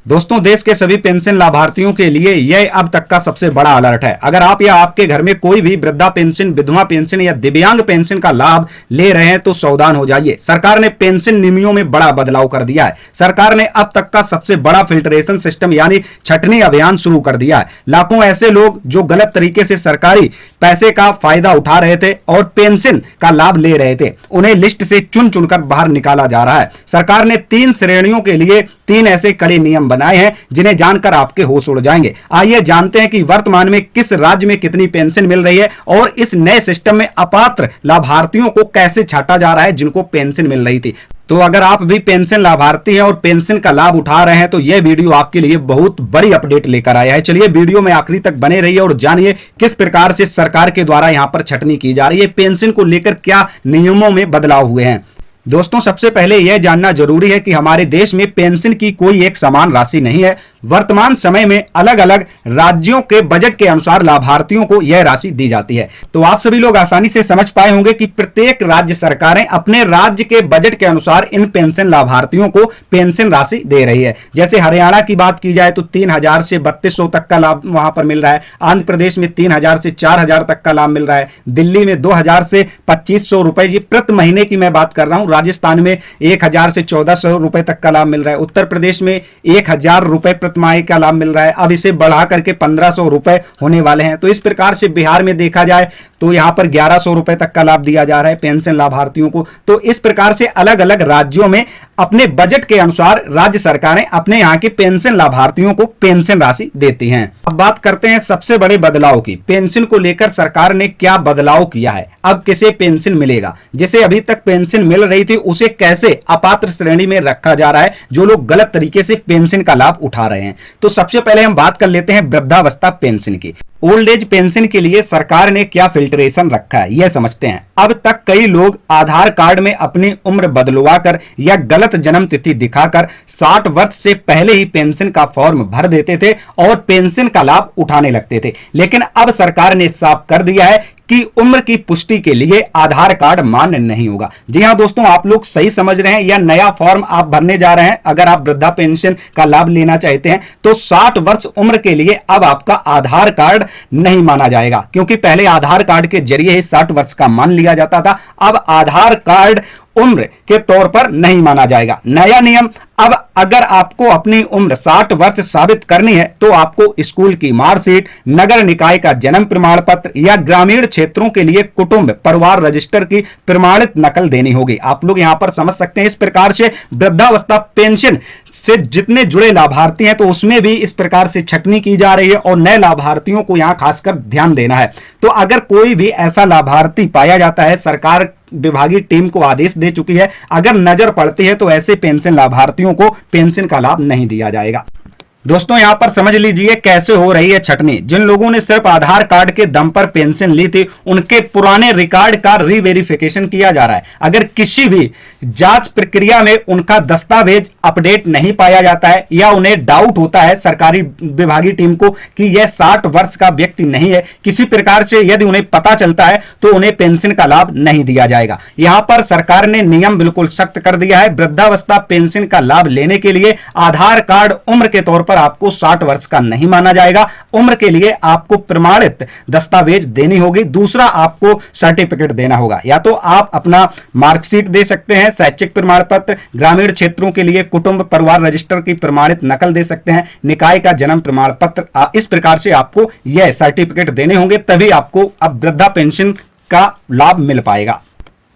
दोस्तों, देश के सभी पेंशन लाभार्थियों के लिए यह अब तक का सबसे बड़ा अलर्ट है। अगर आप या आपके घर में कोई भी वृद्धा पेंशन, विधवा पेंशन या दिव्यांग पेंशन का लाभ ले रहे हैं तो सावधान हो जाइए। सरकार ने पेंशन नियमों में बड़ा बदलाव कर दिया है। सरकार ने अब तक का सबसे बड़ा फिल्ट्रेशन सिस्टम यानी छटनी अभियान शुरू कर दिया है। लाखों ऐसे लोग जो गलत तरीके से सरकारी पैसे का फायदा उठा रहे थे और पेंशन का लाभ ले रहे थे, उन्हें लिस्ट से चुन चुनकर बाहर निकाला जा रहा है। सरकार ने 3 श्रेणियों के लिए 3 ऐसे कड़े नियम बनाए हैं जिन्हें जानकर आपके होश उड़ जाएंगे। आइए जानते हैं कि वर्तमान में किस राज्य में कितनी पेंशन मिल रही है और इस नए सिस्टम में अपात्र लाभार्थियों को कैसे छांटा जा रहा है जिनको पेंशन मिल रही थी। तो अगर आप भी पेंशन लाभार्थी हैं और पेंशन का लाभ उठा रहे हैं तो यह वीडियो आपके लिए बहुत बड़ी अपडेट लेकर आया है। चलिए वीडियो में आखिरी तक बने रहिए और जानिए किस प्रकार से सरकार के द्वारा यहां पर छटनी की जा रही है, पेंशन को लेकर क्या नियमों में बदलाव हुए हैं। दोस्तों, सबसे पहले यह जानना जरूरी है कि हमारे देश में पेंशन की कोई एक समान राशि नहीं है। वर्तमान समय में अलग अलग राज्यों के बजट के अनुसार लाभार्थियों को यह राशि दी जाती है। तो आप सभी लोग आसानी से समझ पाए होंगे कि प्रत्येक राज्य सरकारें अपने राज्य के बजट के अनुसार इन पेंशन लाभार्थियों को पेंशन राशि दे रही है। जैसे हरियाणा की बात की जाए तो 3000 से 3200 तक का लाभ वहां पर मिल रहा है। आंध्र प्रदेश में 3000 से 4000 तक का लाभ मिल रहा है। दिल्ली में 2000 से 2500 रुपए, ये प्रति महीने की मैं बात कर रहा हूं। राजस्थान में 1000 से 1400 रुपए तक का लाभ मिल रहा है। उत्तर प्रदेश में 1000 रुपए प्रतिमाही का लाभ मिल रहा है। अब इसे बढ़ा करके 1500 रुपए होने वाले हैं। तो इस प्रकार से बिहार में देखा जाए तो यहां पर 1100 रुपए तक का लाभ दिया जा रहा है पेंशन लाभार्थियों को। तो इस प्रकार से अलग अलग राज्यों में अपने बजट के अनुसार राज्य सरकारें अपने यहां के पेंशन लाभार्थियों को पेंशन राशि देती हैं। अब बात करते हैं सबसे बड़े बदलाव की। पेंशन को लेकर सरकार ने क्या बदलाव किया है, अब किसे पेंशन मिलेगा। जिसे अभी तक पेंशन मिल रही थी उसे कैसे अपात्र श्रेणी में रखा जा रहा है, जो लोग गलत तरीके से पेंशन का लाभ उठा रहे हैं। तो सबसे पहले हम बात कर लेते हैं वृद्धावस्था पेंशन की। ओल्ड एज पेंशन के लिए सरकार ने क्या फिल्ट्रेशन रखा है यह समझते हैं। अब तक कई लोग आधार कार्ड में अपनी उम्र बदलवाकर या गलत जन्म तिथि दिखाकर 60 वर्ष से पहले ही पेंशन का फॉर्म भर देते थे और पेंशन का लाभ उठाने लगते थे। लेकिन अब सरकार ने साफ कर दिया है कि उम्र की पुष्टि के लिए आधार कार्ड मान्य नहीं होगा। जी हां दोस्तों, आप लोग सही समझ रहे हैं। यह नया फॉर्म आप भरने जा रहे हैं। अगर आप वृद्धा पेंशन का लाभ लेना चाहते हैं तो 60 वर्ष उम्र के लिए अब आपका आधार कार्ड नहीं माना जाएगा, क्योंकि पहले आधार कार्ड के जरिए ही 60 वर्ष का मान लिया जाता था। अब आधार कार्ड उम्र के तौर पर नहीं माना जाएगा। नया नियम, अब अगर आपको अपनी उम्र 60 वर्ष साबित करनी है तो आपको स्कूल की मार्कशीट, नगर निकाय का जन्म प्रमाण पत्र या ग्रामीण क्षेत्रों के लिए कुटुंब परिवार रजिस्टर की प्रमाणित नकल देनी होगी। आप लोग यहां पर समझ सकते हैं। इस प्रकार से वृद्धावस्था पेंशन से जितने जुड़े लाभार्थी हैं तो उसमें भी इस प्रकार से छटनी की जा रही है और नए लाभार्थियों को यहां खासकर ध्यान देना है। तो अगर कोई भी ऐसा लाभार्थी पाया जाता है, सरकार विभागीय टीम को आदेश दे चुकी है, अगर नजर पड़ती है तो ऐसे पेंशन लाभार्थियों को पेंशन का लाभ नहीं दिया जाएगा। दोस्तों, यहां पर समझ लीजिए कैसे हो रही है छटनी। जिन लोगों ने सिर्फ आधार कार्ड के दम पर पेंशन ली थी उनके पुराने रिकॉर्ड का रीवेरिफिकेशन किया जा रहा है। अगर किसी भी जांच प्रक्रिया में उनका दस्तावेज अपडेट नहीं पाया जाता है या उन्हें डाउट होता है सरकारी विभागीय टीम को कि यह 60 वर्ष का व्यक्ति नहीं है, किसी प्रकार से यदि उन्हें पता चलता है तो उन्हें पेंशन का लाभ नहीं दिया जाएगा। यहां पर सरकार ने नियम बिल्कुल सख्त कर दिया है। वृद्धावस्था पेंशन का लाभ लेने के लिए आधार कार्ड उम्र के तौर पर आपको 60 वर्ष का नहीं माना जाएगा। उम्र के लिए आपको प्रमाणित दस्तावेज देनी होगी। दूसरा, आपको सर्टिफिकेट देना होगा। या तो आप अपना मार्कशीट दे सकते हैं, शैक्षिक प्रमाण पत्र, ग्रामीण क्षेत्रों के लिए कुटुंब परिवार रजिस्टर की प्रमाणित नकल दे सकते हैं, निकाय का जन्म प्रमाण पत्र। इस प्रकार से आपको यह सर्टिफिकेट देने होंगे, तभी आपको अब वृद्धा पेंशन का लाभ मिल पाएगा।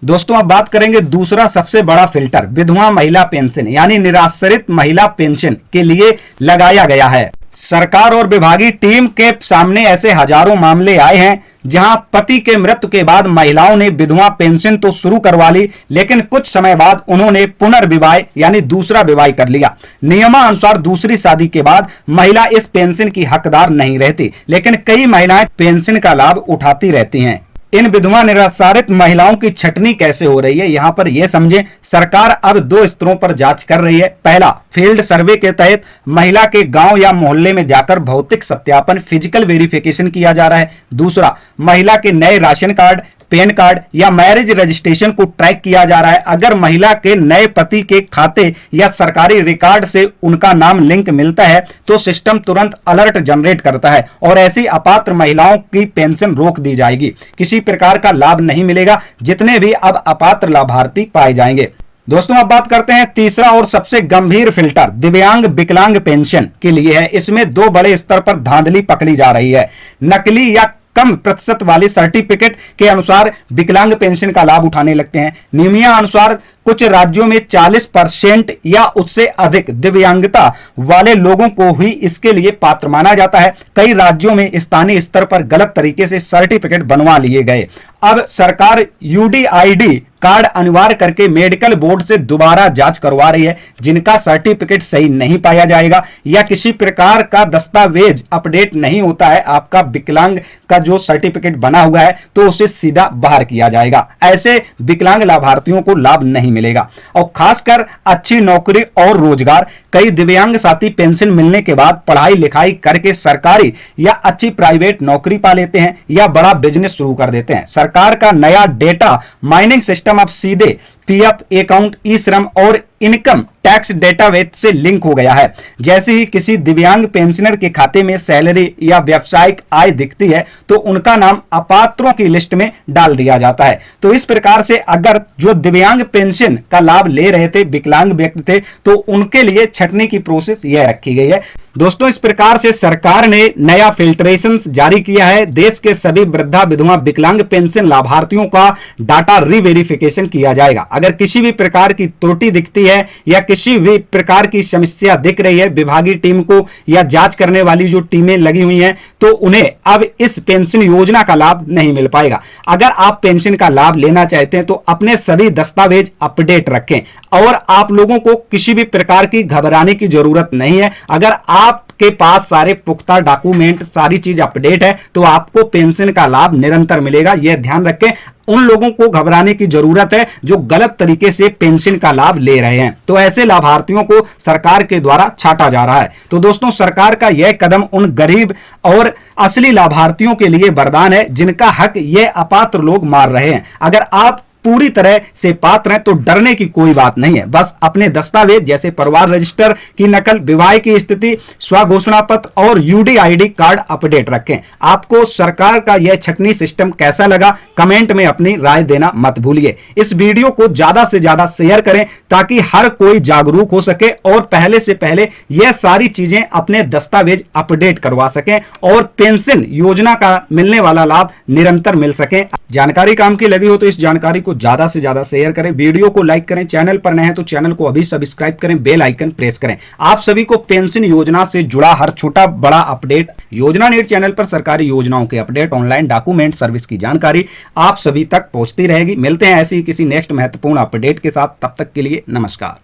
दोस्तों, अब बात करेंगे दूसरा सबसे बड़ा फिल्टर, विधवा महिला पेंशन यानी निराश्रित महिला पेंशन के लिए लगाया गया है। सरकार और विभागीय टीम के सामने ऐसे हजारों मामले आए हैं जहां पति के मृत्यु के बाद महिलाओं ने विधवा पेंशन तो शुरू करवा ली, लेकिन कुछ समय बाद उन्होंने पुनर्विवाह यानी दूसरा विवाह कर लिया। नियमानुसार दूसरी शादी के बाद महिला इस पेंशन की हकदार नहीं रहती, लेकिन कई महिलाएं पेंशन का लाभ उठाती रहती हैं। इन विधवा निराश्रित महिलाओं की छटनी कैसे हो रही है, यहां पर यह समझें। सरकार अब 2 स्तरों पर जांच कर रही है। पहला, फील्ड सर्वे के तहत महिला के गांव या मोहल्ले में जाकर भौतिक सत्यापन फिजिकल वेरिफिकेशन किया जा रहा है। दूसरा, महिला के नए राशन कार्ड, पैन कार्ड या मैरिज रजिस्ट्रेशन को ट्रैक किया जा रहा है। अगर महिला के नए पति के खाते या सरकारी रिकॉर्ड से उनका नाम लिंक मिलता है तो सिस्टम तुरंत अलर्ट जनरेट करता है और ऐसी अपात्र महिलाओं की पेंशन रोक दी जाएगी। किसी प्रकार का लाभ नहीं मिलेगा जितने भी अब अपात्र लाभार्थी पाए जाएंगे। दोस्तों अब बात करते हैं तीसरा और सबसे गंभीर फिल्टर दिव्यांग विकलांग पेंशन के लिए है। इसमें दो बड़े स्तर पर धांधली पकड़ी जा रही है। नकली या कम प्रतिशत वाले सर्टिफिकेट के अनुसार विकलांग पेंशन का लाभ उठाने लगते हैं। नियमिया अनुसार कुछ राज्यों में 40% या उससे अधिक दिव्यांगता वाले लोगों को ही इसके लिए पात्र माना जाता है। कई राज्यों में स्थानीय स्तर पर गलत तरीके से सर्टिफिकेट बनवा लिए गए। अब सरकार यूडीआईडी कार्ड अनिवार्य करके मेडिकल बोर्ड से दोबारा जांच करवा रही है। जिनका सर्टिफिकेट सही नहीं पाया जाएगा या किसी प्रकार का दस्तावेज अपडेट नहीं होता है, आपका विकलांग का जो सर्टिफिकेट बना हुआ है, तो उसे सीधा बाहर किया जाएगा। ऐसे विकलांग लाभार्थियों को लाभ नहीं मिलेगा। और खासकर अच्छी नौकरी और रोजगार, कई दिव्यांग साथी पेंशन मिलने के बाद पढ़ाई लिखाई करके सरकारी या अच्छी प्राइवेट नौकरी पा लेते हैं या बड़ा बिजनेस शुरू कर देते हैं। सरकार का नया डेटा माइनिंग सिस्टम अब सीधे पीएफ अकाउंट, ई श्रम और इनकम टैक्स डेटाबेस से लिंक हो गया है। जैसे ही किसी दिव्यांग पेंशनर के खाते में सैलरी या व्यावसायिक आय दिखती है तो उनका नाम अपात्रों की लिस्ट में डाल दिया जाता है। तो इस प्रकार से अगर जो दिव्यांग पेंशन का लाभ ले रहे थे, विकलांग व्यक्ति थे, तो उनके लिए छटनी की प्रोसेस यह रखी गई है। दोस्तों इस प्रकार से सरकार ने नया फिल्ट्रेशन जारी किया है। देश के सभी वृद्धा विधवा विकलांग पेंशन लाभार्थियों का डाटा रीवेरिफिकेशन किया जाएगा। अगर किसी भी प्रकार की त्रुटि दिखती है या किसी भी प्रकार की समस्या दिख रही है विभागीय टीम को या जांच करने वाली जो टीमें लगी हुई हैं, तो उन्हें अब इस पेंशन योजना का लाभ नहीं मिल पाएगा। अगर आप पेंशन का लाभ लेना चाहते हैं तो अपने सभी दस्तावेज अपडेट रखें और आप लोगों को किसी भी प्रकार की घबराने की जरूरत नहीं है। अगर आपके पास सारे पुख्ता डॉक्यूमेंट, सारी चीज अपडेट है, तो आपको पेंशन का लाभ निरंतर मिलेगा। यह ध्यान रखें। उन लोगों को घबराने की जरूरत है जो गलत तरीके से पेंशन का लाभ ले रहे हैं। तो ऐसे लाभार्थियों को सरकार के द्वारा छांटा जा रहा है। तो दोस्तों सरकार का यह कदम उन गरीब और असली लाभार्थियों के लिए वरदान है जिनका हक ये अपात्र लोग मार रहे हैं। अगर आप पूरी तरह से पात्र हैं तो डरने की कोई बात नहीं है। बस अपने दस्तावेज जैसे परिवार रजिस्टर की नकल, विवाह की स्थिति, स्वघोषणा पत्र और यूडीआईडी कार्ड अपडेट रखें। आपको सरकार का यह छटनी सिस्टम कैसा लगा, कमेंट में अपनी राय देना मत भूलिए। इस वीडियो को ज्यादा से ज्यादा शेयर करें ताकि हर कोई जागरूक हो सके और पहले से पहले यह सारी चीजें अपने दस्तावेज अपडेट करवा सकें और पेंशन योजना का मिलने वाला लाभ निरंतर मिल सके। जानकारी काम की लगी हो तो इस जानकारी को ज्यादा से ज्यादा शेयर करें, वीडियो को लाइक करें, चैनल पर नए हैं तो चैनल को अभी सब्सक्राइब करें, बेल आइकन प्रेस करें। आप सभी को पेंशन योजना से जुड़ा हर छोटा बड़ा अपडेट, योजना नीड चैनल पर सरकारी योजनाओं के अपडेट, ऑनलाइन डॉक्यूमेंट सर्विस की जानकारी आप सभी तक पहुंचती रहेगी। मिलते हैं ऐसी किसी नेक्स्ट महत्वपूर्ण अपडेट के साथ, तब तक के लिए नमस्कार।